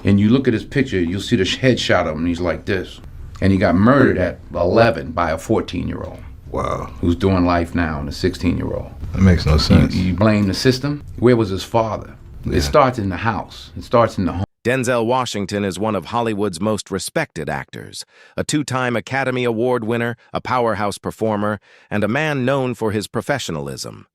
And you look at his picture, you'll see the headshot of him, and he's like this. And he got murdered at 11 by a 14-year-old. Wow. Who's doing life now, and a 16-year-old. That makes no sense. You blame the system? Where was his father? Yeah. It starts in the house. It starts in the home. Denzel Washington is one of Hollywood's most respected actors, a two-time Academy Award winner, a powerhouse performer, and a man known for his professionalism.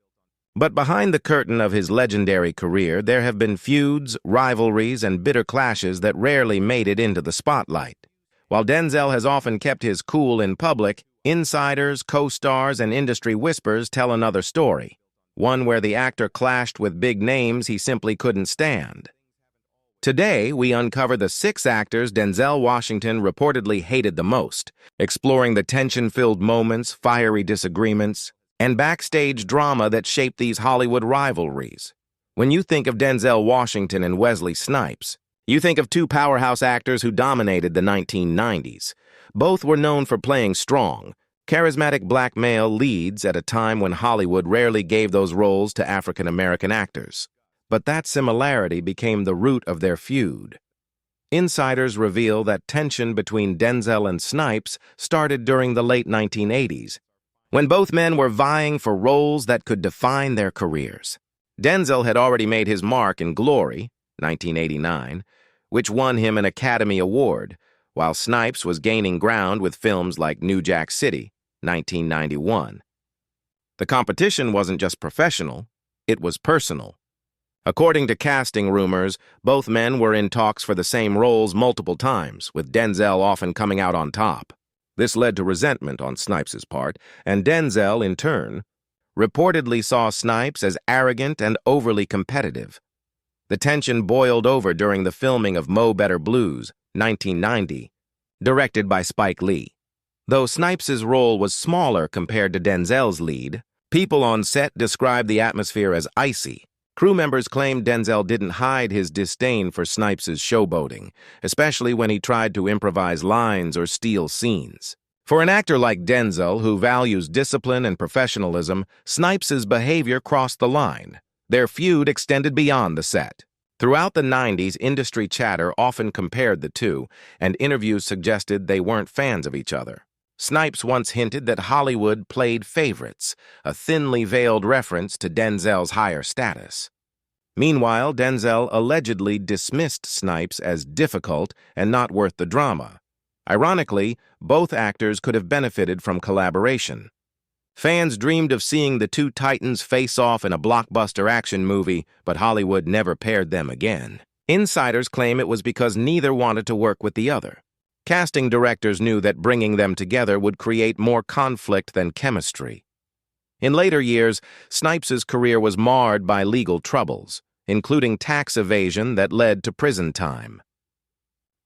But behind the curtain of his legendary career, there have been feuds, rivalries, and bitter clashes that rarely made it into the spotlight. While Denzel has often kept his cool in public, insiders, co-stars, and industry whispers tell another story, one where the actor clashed with big names he simply couldn't stand. Today, we uncover the 6 actors Denzel Washington reportedly hated the most, exploring the tension-filled moments, fiery disagreements, and backstage drama that shaped these Hollywood rivalries. When you think of Denzel Washington and Wesley Snipes, you think of two powerhouse actors who dominated the 1990s. Both were known for playing strong, charismatic black male leads at a time when Hollywood rarely gave those roles to African-American actors. But that similarity became the root of their feud. Insiders reveal that tension between Denzel and Snipes started during the late 1980s, when both men were vying for roles that could define their careers. Denzel had already made his mark in Glory, 1989, which won him an Academy Award, while Snipes was gaining ground with films like New Jack City, 1991. The competition wasn't just professional, it was personal. According to casting rumors, both men were in talks for the same roles multiple times, with Denzel often coming out on top. This led to resentment on Snipes' part, and Denzel, in turn, reportedly saw Snipes as arrogant and overly competitive. The tension boiled over during the filming of Mo Better Blues, 1990, directed by Spike Lee. Though Snipes' role was smaller compared to Denzel's lead, people on set described the atmosphere as icy. Crew members claimed Denzel didn't hide his disdain for Snipes' showboating, especially when he tried to improvise lines or steal scenes. For an actor like Denzel, who values discipline and professionalism, Snipes' behavior crossed the line. Their feud extended beyond the set. Throughout the 90s, industry chatter often compared the two, and interviews suggested they weren't fans of each other. Snipes once hinted that Hollywood played favorites, a thinly veiled reference to Denzel's higher status. Meanwhile, Denzel allegedly dismissed Snipes as difficult and not worth the drama. Ironically, both actors could have benefited from collaboration. Fans dreamed of seeing the two titans face off in a blockbuster action movie, but Hollywood never paired them again. Insiders claim it was because neither wanted to work with the other. Casting directors knew that bringing them together would create more conflict than chemistry. In later years, Snipes' career was marred by legal troubles, including tax evasion that led to prison time.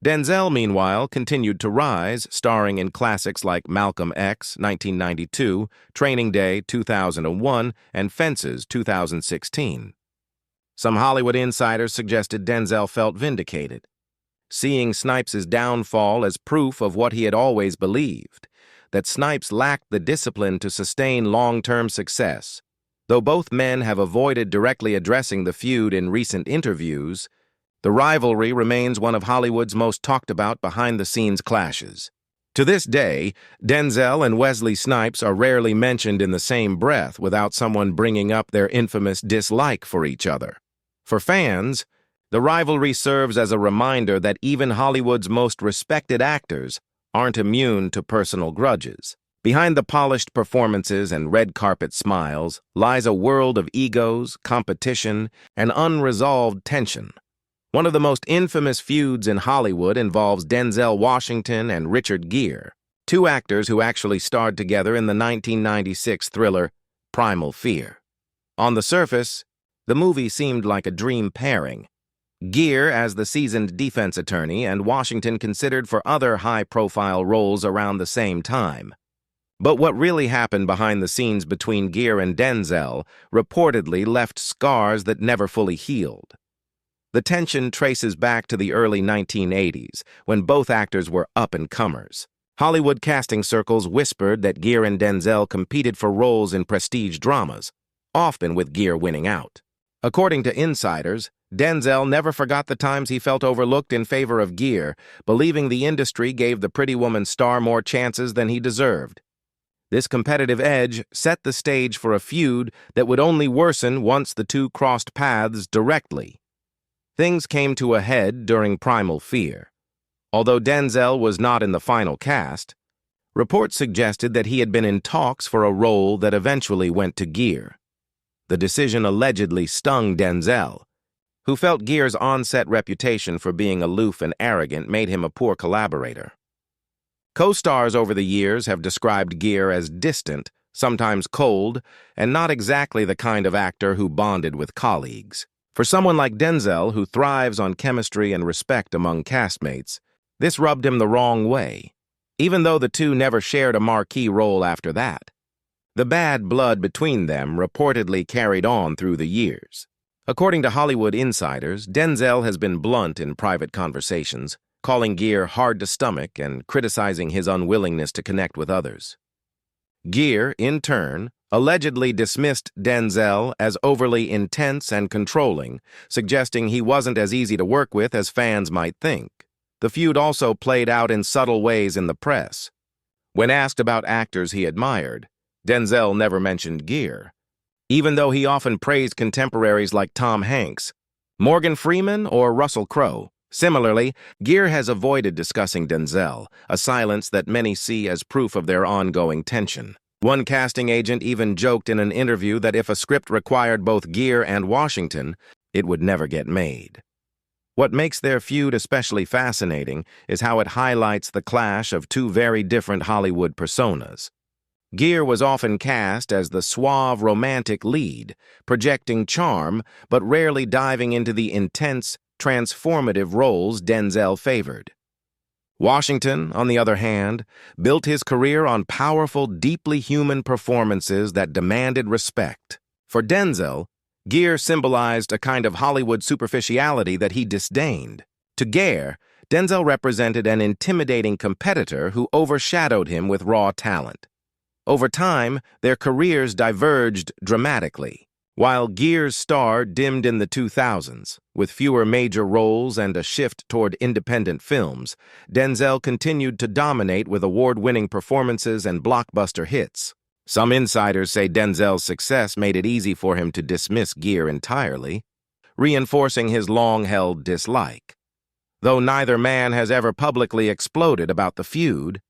Denzel, meanwhile, continued to rise, starring in classics like Malcolm X, 1992, Training Day, 2001, and Fences, 2016. Some Hollywood insiders suggested Denzel felt vindicated, seeing Snipes' downfall as proof of what he had always believed, that Snipes lacked the discipline to sustain long-term success. Though both men have avoided directly addressing the feud in recent interviews, the rivalry remains one of Hollywood's most talked-about behind-the-scenes clashes. To this day, Denzel and Wesley Snipes are rarely mentioned in the same breath without someone bringing up their infamous dislike for each other. For fans, the rivalry serves as a reminder that even Hollywood's most respected actors aren't immune to personal grudges. Behind the polished performances and red carpet smiles lies a world of egos, competition, and unresolved tension. One of the most infamous feuds in Hollywood involves Denzel Washington and Richard Gere, two actors who actually starred together in the 1996 thriller Primal Fear. On the surface, the movie seemed like a dream pairing. Gere as the seasoned defense attorney and Washington considered for other high-profile roles around the same time. But what really happened behind the scenes between Gere and Denzel reportedly left scars that never fully healed. The tension traces back to the early 1980s, when both actors were up-and-comers. Hollywood casting circles whispered that Gere and Denzel competed for roles in prestige dramas, often with Gere winning out. According to insiders, Denzel never forgot the times he felt overlooked in favor of Gere, believing the industry gave the Pretty Woman star more chances than he deserved. This competitive edge set the stage for a feud that would only worsen once the two crossed paths directly. Things came to a head during Primal Fear. Although Denzel was not in the final cast, reports suggested that he had been in talks for a role that eventually went to Gere. The decision allegedly stung Denzel, who felt Gere's on-set reputation for being aloof and arrogant made him a poor collaborator. Co-stars over the years have described Gere as distant, sometimes cold, and not exactly the kind of actor who bonded with colleagues. For someone like Denzel, who thrives on chemistry and respect among castmates, this rubbed him the wrong way, even though the two never shared a marquee role after that. The bad blood between them reportedly carried on through the years. According to Hollywood insiders, Denzel has been blunt in private conversations, calling Gere hard to stomach and criticizing his unwillingness to connect with others. Gere, in turn, allegedly dismissed Denzel as overly intense and controlling, suggesting he wasn't as easy to work with as fans might think. The feud also played out in subtle ways in the press. When asked about actors he admired, Denzel never mentioned Gere, even though he often praised contemporaries like Tom Hanks, Morgan Freeman, or Russell Crowe. Similarly, Gere has avoided discussing Denzel, a silence that many see as proof of their ongoing tension. One casting agent even joked in an interview that if a script required both Gere and Washington, it would never get made. What makes their feud especially fascinating is how it highlights the clash of two very different Hollywood personas. Gere was often cast as the suave romantic lead, projecting charm but rarely diving into the intense, transformative roles Denzel favored. Washington, on the other hand, built his career on powerful, deeply human performances that demanded respect. For Denzel, Gere symbolized a kind of Hollywood superficiality that he disdained. To Gere, Denzel represented an intimidating competitor who overshadowed him with raw talent. Over time, their careers diverged dramatically. While Gere's star dimmed in the 2000s, with fewer major roles and a shift toward independent films, Denzel continued to dominate with award-winning performances and blockbuster hits. Some insiders say Denzel's success made it easy for him to dismiss Gere entirely, reinforcing his long-held dislike. Though neither man has ever publicly exploded about the feud,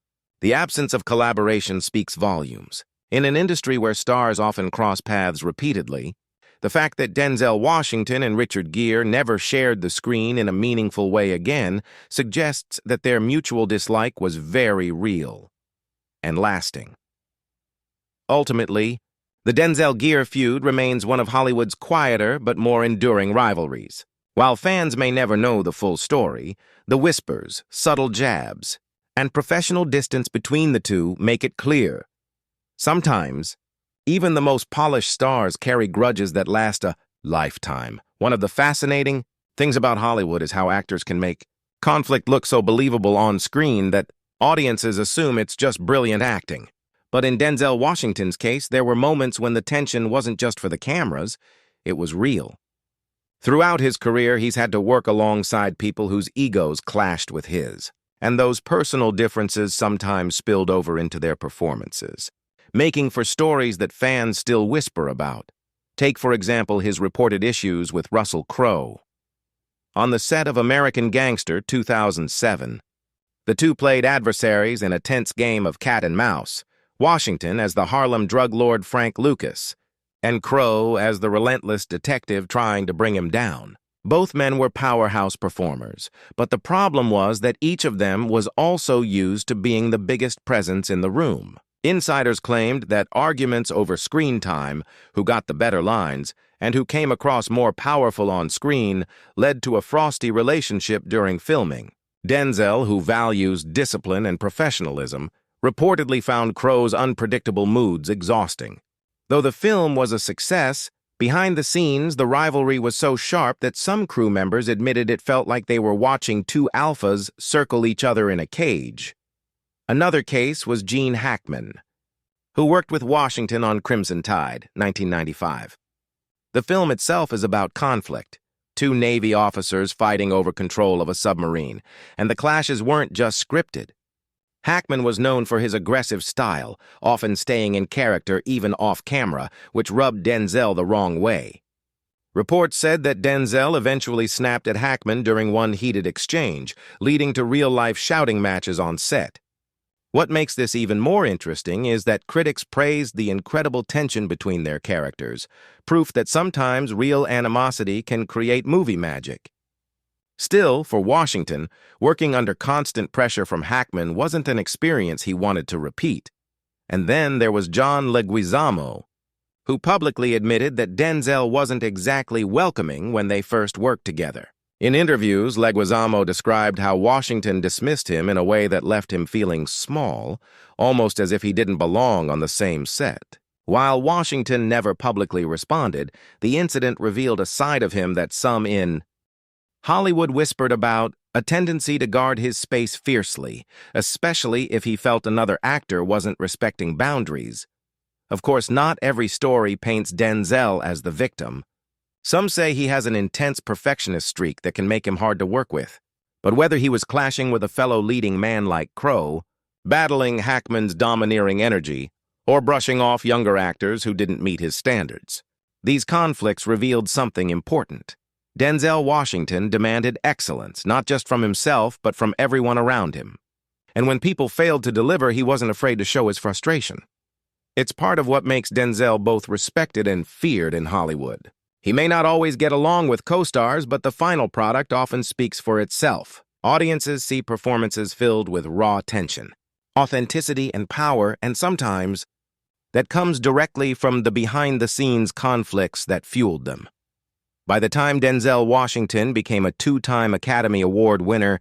the absence of collaboration speaks volumes. In an industry where stars often cross paths repeatedly, the fact that Denzel Washington and Richard Gere never shared the screen in a meaningful way again suggests that their mutual dislike was very real and lasting. Ultimately, the Denzel-Gere feud remains one of Hollywood's quieter but more enduring rivalries. While fans may never know the full story, the whispers, subtle jabs, and professional distance between the two make it clear. Sometimes, even the most polished stars carry grudges that last a lifetime. One of the fascinating things about Hollywood is how actors can make conflict look so believable on screen that audiences assume it's just brilliant acting. But in Denzel Washington's case, there were moments when the tension wasn't just for the cameras, it was real. Throughout his career, he's had to work alongside people whose egos clashed with his, and those personal differences sometimes spilled over into their performances, making for stories that fans still whisper about. Take, for example, his reported issues with Russell Crowe. On the set of American Gangster 2007, the two played adversaries in a tense game of cat and mouse, Washington as the Harlem drug lord Frank Lucas, and Crowe as the relentless detective trying to bring him down. Both men were powerhouse performers, but the problem was that each of them was also used to being the biggest presence in the room. Insiders claimed that arguments over screen time, who got the better lines, and who came across more powerful on screen, led to a frosty relationship during filming. Denzel, who values discipline and professionalism, reportedly found Crowe's unpredictable moods exhausting. Though the film was a success, behind the scenes the rivalry was so sharp that some crew members admitted it felt like they were watching two alphas circle each other in a cage. Another case was Gene Hackman, who worked with Washington on Crimson Tide, 1995. The film itself is about conflict, two Navy officers fighting over control of a submarine, and the clashes weren't just scripted. Hackman was known for his aggressive style, often staying in character even off-camera, which rubbed Denzel the wrong way. Reports said that Denzel eventually snapped at Hackman during one heated exchange, leading to real-life shouting matches on set. What makes this even more interesting is that critics praised the incredible tension between their characters, proof that sometimes real animosity can create movie magic. Still, for Washington, working under constant pressure from Hackman wasn't an experience he wanted to repeat. And then there was John Leguizamo, who publicly admitted that Denzel wasn't exactly welcoming when they first worked together. In interviews, Leguizamo described how Washington dismissed him in a way that left him feeling small, almost as if he didn't belong on the same set. While Washington never publicly responded, the incident revealed a side of him that some in Hollywood whispered about, a tendency to guard his space fiercely, especially if he felt another actor wasn't respecting boundaries. Of course, not every story paints Denzel as the victim. Some say he has an intense perfectionist streak that can make him hard to work with. But whether he was clashing with a fellow leading man like Crowe, battling Hackman's domineering energy, or brushing off younger actors who didn't meet his standards, these conflicts revealed something important. Denzel Washington demanded excellence, not just from himself, but from everyone around him. And when people failed to deliver, he wasn't afraid to show his frustration. It's part of what makes Denzel both respected and feared in Hollywood. He may not always get along with co-stars, but the final product often speaks for itself. Audiences see performances filled with raw tension, authenticity, and power, and sometimes that comes directly from the behind-the-scenes conflicts that fueled them. By the time Denzel Washington became a two-time Academy Award winner,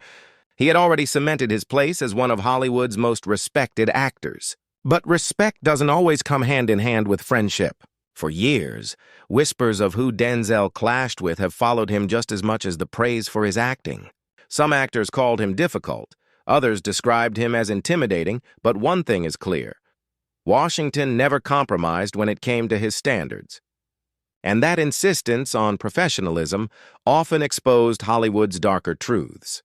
he had already cemented his place as one of Hollywood's most respected actors. But respect doesn't always come hand in hand with friendship. For years, whispers of who Denzel clashed with have followed him just as much as the praise for his acting. Some actors called him difficult, others described him as intimidating, but one thing is clear: Washington never compromised when it came to his standards. And that insistence on professionalism often exposed Hollywood's darker truths.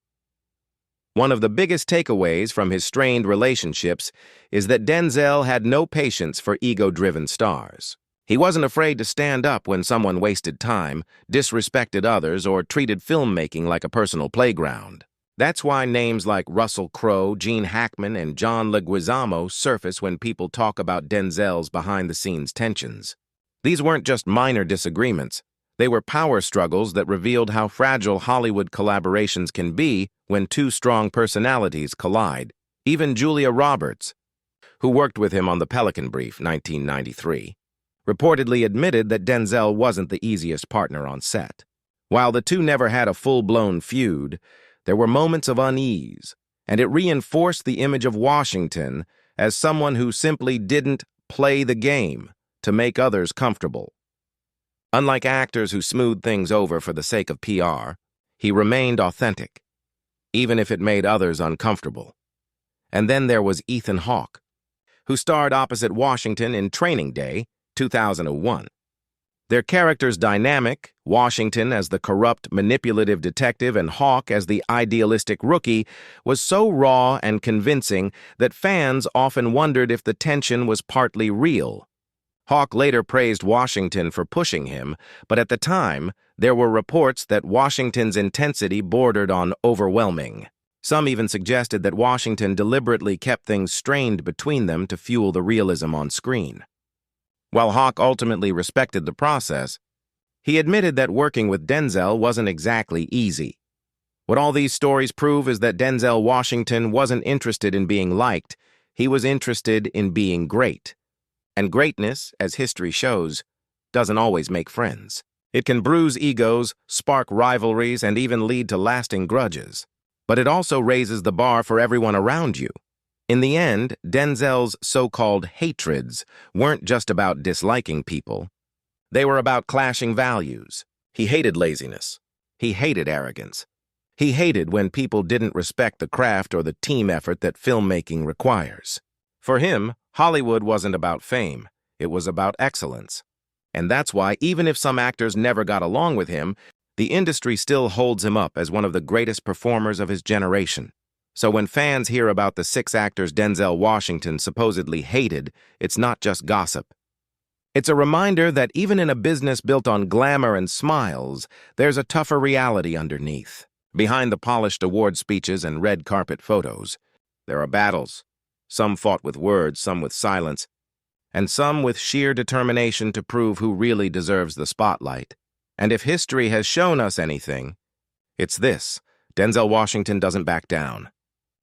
One of the biggest takeaways from his strained relationships is that Denzel had no patience for ego-driven stars. He wasn't afraid to stand up when someone wasted time, disrespected others, or treated filmmaking like a personal playground. That's why names like Russell Crowe, Gene Hackman, and John Leguizamo surface when people talk about Denzel's behind-the-scenes tensions. These weren't just minor disagreements. They were power struggles that revealed how fragile Hollywood collaborations can be when two strong personalities collide. Even Julia Roberts, who worked with him on The Pelican Brief, 1993, reportedly admitted that Denzel wasn't the easiest partner on set. While the two never had a full-blown feud, there were moments of unease, and it reinforced the image of Washington as someone who simply didn't play the game to make others comfortable. Unlike actors who smooth things over for the sake of PR, he remained authentic, even if it made others uncomfortable. And then there was Ethan Hawke, who starred opposite Washington in Training Day, 2001. Their characters' dynamic, Washington as the corrupt, manipulative detective and Hawke as the idealistic rookie, was so raw and convincing that fans often wondered if the tension was partly real. Hawke later praised Washington for pushing him, but at the time, there were reports that Washington's intensity bordered on overwhelming. Some even suggested that Washington deliberately kept things strained between them to fuel the realism on screen. While Hawke ultimately respected the process, he admitted that working with Denzel wasn't exactly easy. What all these stories prove is that Denzel Washington wasn't interested in being liked, he was interested in being great. And greatness, as history shows, doesn't always make friends. It can bruise egos, spark rivalries, and even lead to lasting grudges. But it also raises the bar for everyone around you. In the end, Denzel's so-called hatreds weren't just about disliking people. They were about clashing values. He hated laziness. He hated arrogance. He hated when people didn't respect the craft or the team effort that filmmaking requires. For him, Hollywood wasn't about fame. It was about excellence. And that's why, even if some actors never got along with him, the industry still holds him up as one of the greatest performers of his generation. So when fans hear about the 6 actors Denzel Washington supposedly hated, it's not just gossip. It's a reminder that even in a business built on glamour and smiles, there's a tougher reality underneath. Behind the polished award speeches and red carpet photos, there are battles, some fought with words, some with silence, and some with sheer determination to prove who really deserves the spotlight. And if history has shown us anything, it's this: Denzel Washington doesn't back down.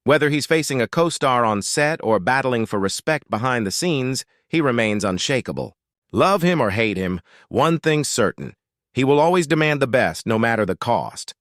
Whether he's facing a co-star on set or battling for respect behind the scenes, he remains unshakable. Love him or hate him, one thing's certain: he will always demand the best, no matter the cost.